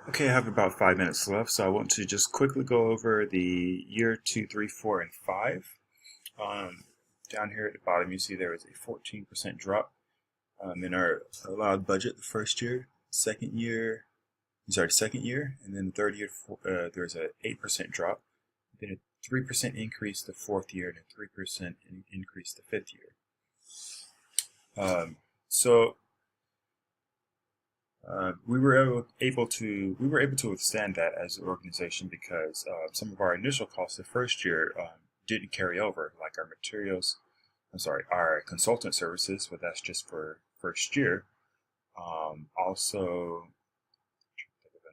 Okay, I have about 5 minutes left, so I want to just quickly go over the year 2, 3, 4, and 5. Um, Down here at the bottom, you see there is a 14% drop in our allowed budget the first year. Second year, and then the third year, there's a 8% drop, then a 3% increase the fourth year, and a 3% increase the fifth year. So we were able to withstand that as an organization because some of our initial costs the first year didn't carry over, like our materials. Our consultant services, but that's just for first year. Also, think of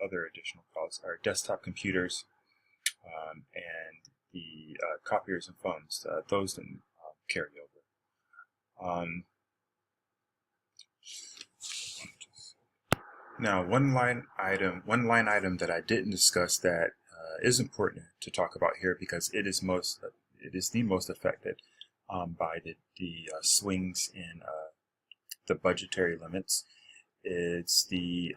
other additional costs, our desktop computers and the copiers and phones. Those didn't carry over. Now, one line item that I didn't discuss that is important to talk about here because it is the most affected by the swings in the budgetary limits. It's the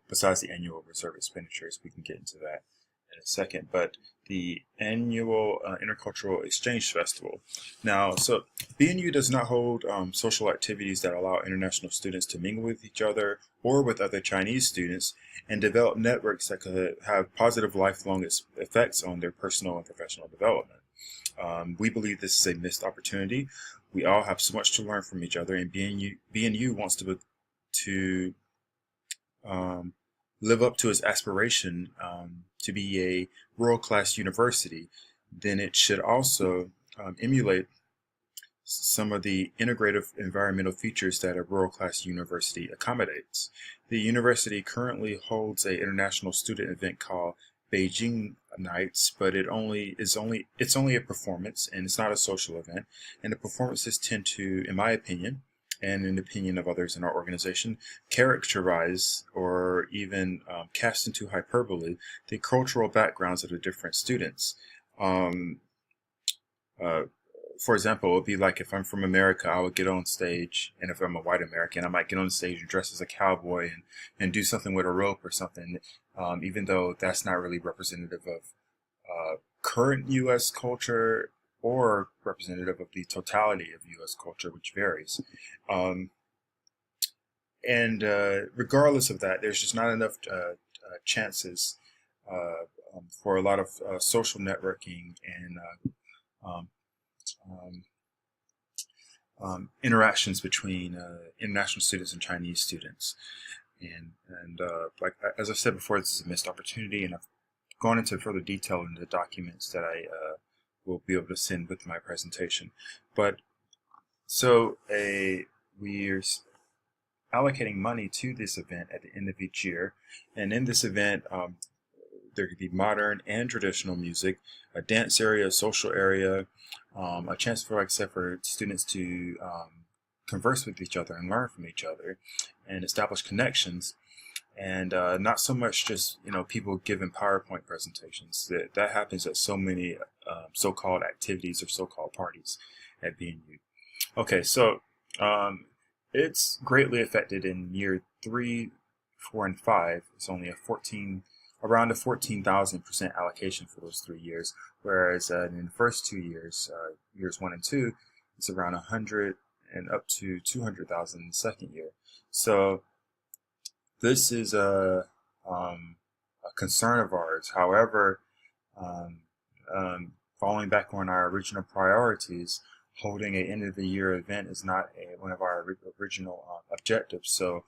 besides the annual reserve expenditures, we can get into that in a second, but the annual Intercultural Exchange Festival. Now, so BNU does not hold social activities that allow international students to mingle with each other or with other Chinese students and develop networks that could have positive lifelong effects on their personal and professional development. We believe this is a missed opportunity. We all have so much to learn from each other, and BNU wants to live up to its aspiration to be a world-class university. Then it should also emulate some of the integrative environmental features that a world-class university accommodates. The university currently holds an international student event called Beijing Nights, but it's only a performance and it's not a social event. And the performances tend to, in my opinion, and in the opinion of others in our organization, characterize or even cast into hyperbole the cultural backgrounds of the different students. For example, it would be like if I'm from America, I would get on stage, and if I'm a white American, I might get on stage and dress as a cowboy and do something with a rope or something, even though that's not really representative of current U.S. culture or representative of the totality of U.S. culture, which varies. And regardless of that, there's just not enough chances for a lot of social networking and interactions between international students and Chinese students. And like as I said before, this is a missed opportunity, and I've gone into further detail in the documents that I will be able to send with my presentation. But so we're allocating money to this event at the end of each year, and in this event, there could be modern and traditional music, a dance area, a social area, a chance for, like I said, for students to converse with each other and learn from each other and establish connections, and not so much just people giving PowerPoint presentations. That happens at so many so-called activities or so-called parties at BNU. Okay, so it's greatly affected in year 3, 4, and 5. It's only around a 14,000% allocation for those 3 years, whereas in the first 2 years, years 1 and 2, it's around 100 and up to 200,000 in the second year. So this is a concern of ours. However, falling back on our original priorities, holding an end-of-the-year event is not one of our original objectives. So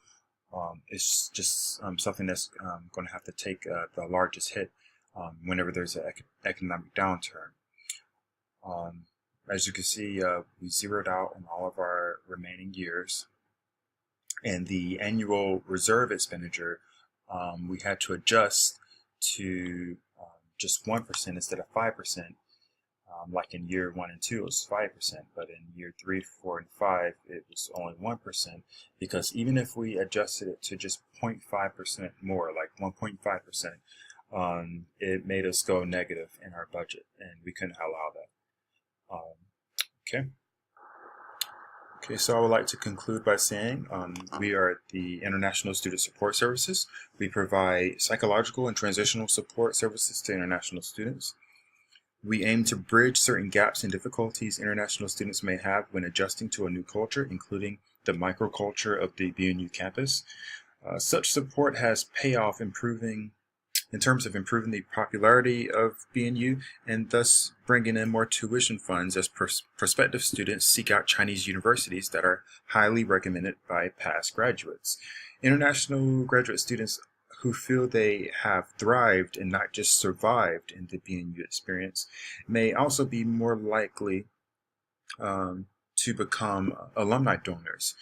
it's just something that's going to have to take the largest hit whenever there's an economic downturn. As you can see, we zeroed out in all of our remaining years. And the annual reserve expenditure, we had to adjust to just 1% instead of 5%. Like in year 1 and 2, it was 5%, but in year 3, 4, and 5, it was only 1%, because even if we adjusted it to just 0.5% more, like 1.5%, it made us go negative in our budget, and we couldn't allow that. Okay. Okay, so I would like to conclude by saying we are the International Student Support Services. We provide psychological and transitional support services to international students. We aim to bridge certain gaps and difficulties international students may have when adjusting to a new culture, including the microculture of the BNU campus. Such support has payoff in terms of improving the popularity of BNU and thus bringing in more tuition funds as prospective students seek out Chinese universities that are highly recommended by past graduates. International graduate students who feel they have thrived and not just survived in the BNU experience may also be more likely to become alumni donors,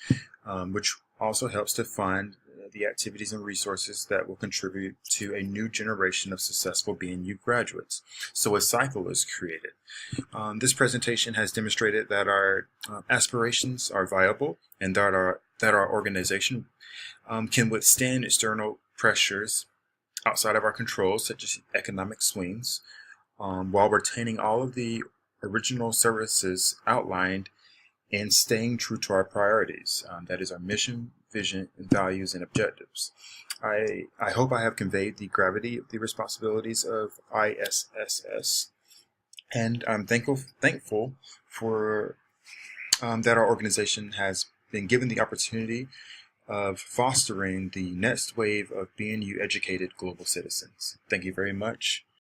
which also helps to fund the activities and resources that will contribute to a new generation of successful BNU graduates. So a cycle is created. This presentation has demonstrated that our aspirations are viable and that our organization can withstand external pressures outside of our control, such as economic swings, while retaining all of the original services outlined and staying true to our priorities. That is our mission, vision, values, and objectives. I hope I have conveyed the gravity of the responsibilities of ISSS, and I'm thankful for that our organization has been given the opportunity of fostering the next wave of BNU educated global citizens. Thank you very much.